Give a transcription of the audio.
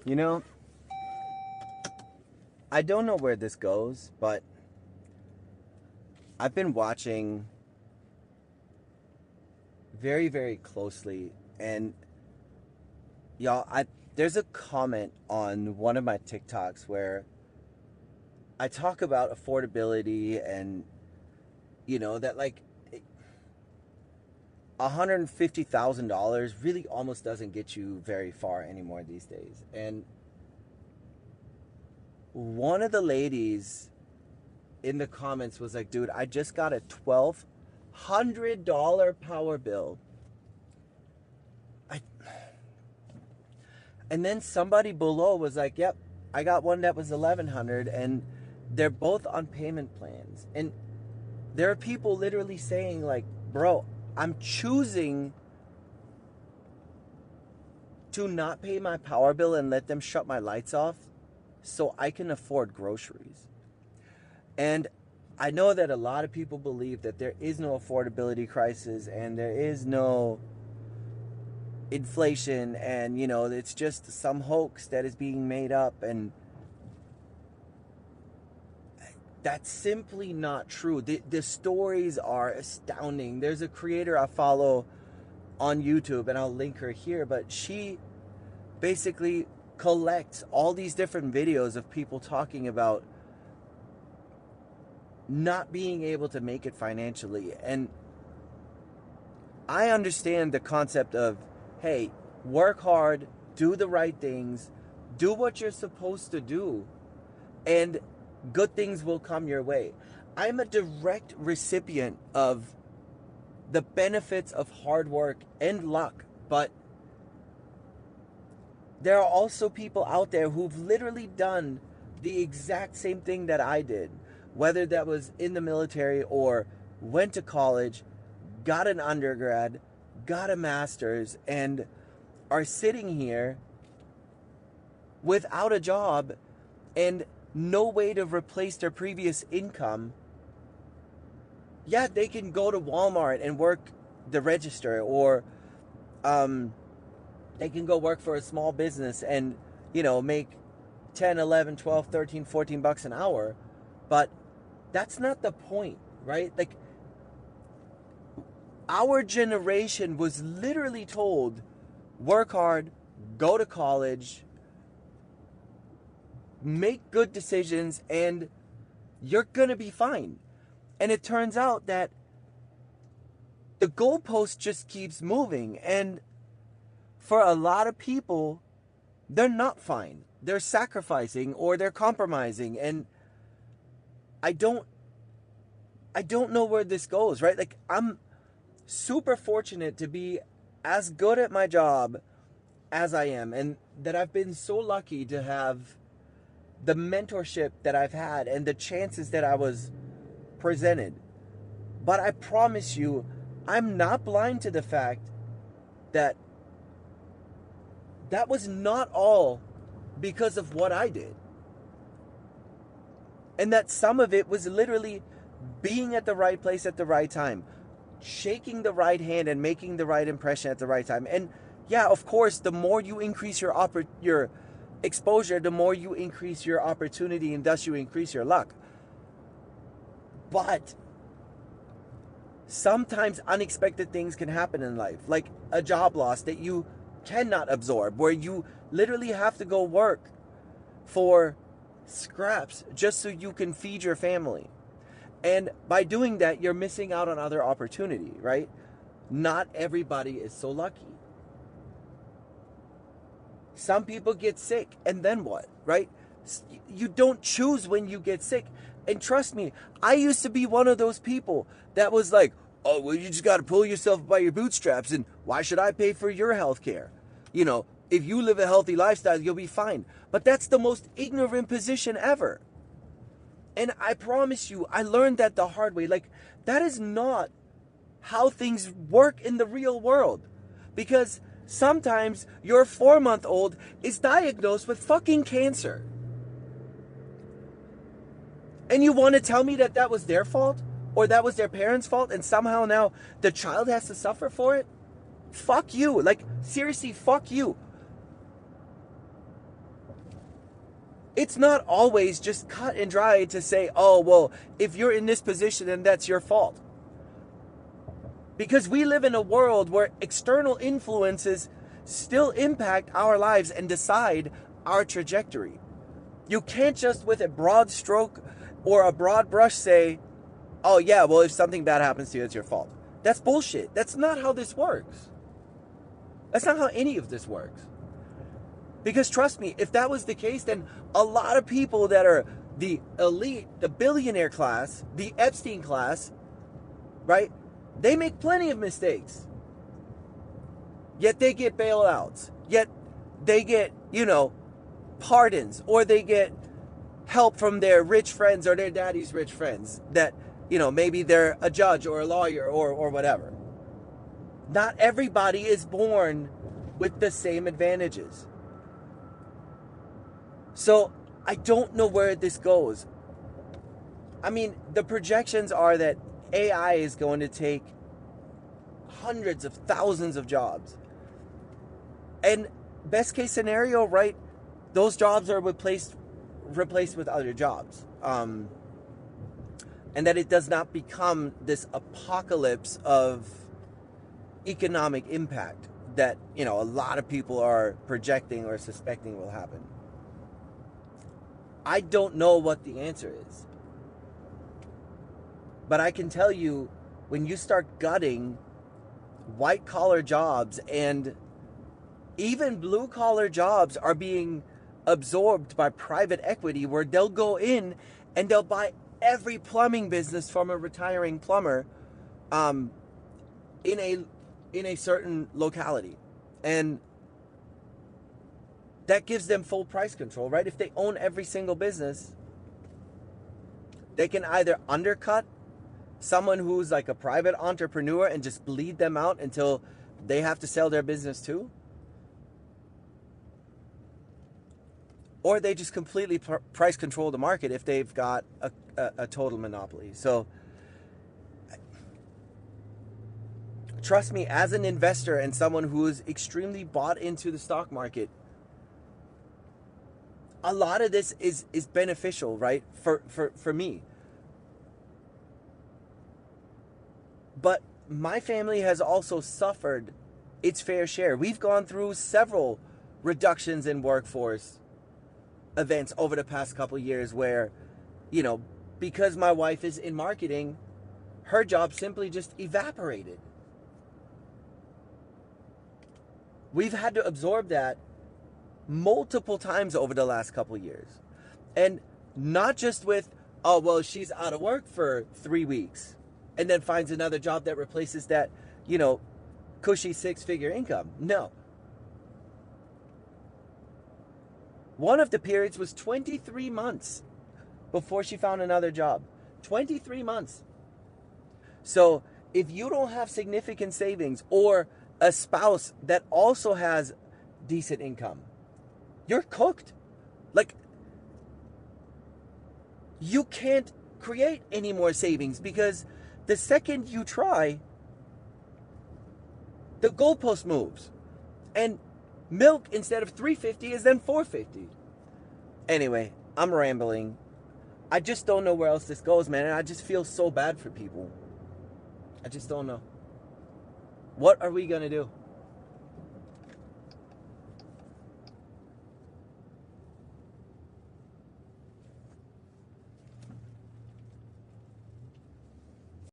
You know, I don't know where this goes, but I've been watching very, very closely, and y'all, there's a comment on one of my TikToks where I talk about affordability and that like $150,000 really almost doesn't get you very far anymore these days. And one of the ladies in the comments was like, dude, I just got a $1,200 power bill. And then somebody below was like, yep, I got one that was $1,100, and they're both on payment plans. And there are people literally saying like, bro, I'm choosing to not pay my power bill and let them shut my lights off so I can afford groceries. And I know that a lot of people believe that there is no affordability crisis and there is no inflation, and it's just some hoax that is being made up, and that's simply not true. The stories are astounding. There's a creator I follow on YouTube, and I'll link her here, but she basically collects all these different videos of people talking about not being able to make it financially. And I understand the concept of, hey, work hard, do the right things, do what you're supposed to do, and good things will come your way. I'm a direct recipient of the benefits of hard work and luck, but there are also people out there who've literally done the exact same thing that I did, whether that was in the military or went to college, got an undergrad, got a master's, and are sitting here without a job and no way to replace their previous income. Yeah, they can go to Walmart and work the register, or they can go work for a small business and make 10, 11, 12, 13, 14 bucks an hour. But that's not the point, right? Like, our generation was literally told, work hard, go to college, make good decisions, and you're gonna be fine. And it turns out that the goalpost just keeps moving, and for a lot of people, they're not fine. They're sacrificing or they're compromising, and I don't know where this goes, right? Like, I'm super fortunate to be as good at my job as I am, and that I've been so lucky to have the mentorship that I've had and the chances that I was presented. But I promise you, I'm not blind to the fact that that was not all because of what I did. And that some of it was literally being at the right place at the right time, shaking the right hand and making the right impression at the right time. And yeah, of course, the more you increase your exposure, the more you increase your opportunity, and thus you increase your luck. But sometimes unexpected things can happen in life, like a job loss that you cannot absorb, where you literally have to go work for scraps just so you can feed your family. And by doing that, you're missing out on other opportunity, right? Not everybody is so lucky. Some people get sick, and then what, right? You don't choose when you get sick. And trust me, I used to be one of those people that was like, oh, well, you just got to pull yourself by your bootstraps, and why should I pay for your health care? If you live a healthy lifestyle, you'll be fine. But that's the most ignorant position ever. And I promise you, I learned that the hard way. Like, that is not how things work in the real world. Because sometimes your 4-month-old is diagnosed with fucking cancer. And you want to tell me that that was their fault? Or that was their parents' fault, and somehow now the child has to suffer for it? Fuck you. Like, seriously, fuck you. It's not always just cut and dry to say, oh, well, if you're in this position, then that's your fault. Because we live in a world where external influences still impact our lives and decide our trajectory. You can't just with a broad stroke or a broad brush say, oh yeah, well, if something bad happens to you, it's your fault. That's bullshit. That's not how this works. That's not how any of this works. Because trust me, if that was the case, then a lot of people that are the elite, the billionaire class, the Epstein class, right? They make plenty of mistakes. Yet they get bailouts. Yet they get, pardons. Or they get help from their rich friends or their daddy's rich friends that, maybe they're a judge or a lawyer or whatever. Not everybody is born with the same advantages. So I don't know where this goes. I mean, the projections are that AI is going to take hundreds of thousands of jobs. And best case scenario, right, those jobs are replaced with other jobs. And that it does not become this apocalypse of economic impact that, a lot of people are projecting or suspecting will happen. I don't know what the answer is. But I can tell you, when you start gutting white-collar jobs, and even blue-collar jobs are being absorbed by private equity, where they'll go in and they'll buy every plumbing business from a retiring plumber in a certain locality. And that gives them full price control, right? If they own every single business, they can either undercut someone who's like a private entrepreneur and just bleed them out until they have to sell their business too. Or they just completely price control the market if they've got a total monopoly. So trust me, as an investor and someone who is extremely bought into the stock market, a lot of this is beneficial, right? For me. But my family has also suffered its fair share. We've gone through several reductions in workforce events over the past couple of years where, because my wife is in marketing, her job simply just evaporated. We've had to absorb that multiple times over the last couple of years. And not just with, oh, well, she's out of work for 3 weeks and then finds another job that replaces that, cushy 6-figure income. No. One of the periods was 23 months before she found another job. 23 months. So if you don't have significant savings or a spouse that also has decent income, you're cooked. Like, you can't create any more savings because the second you try, the goalpost moves. And milk, instead of $3.50, is then $4.50. Anyway, I'm rambling. I just don't know where else this goes, man. And I just feel so bad for people. I just don't know. What are we going to do?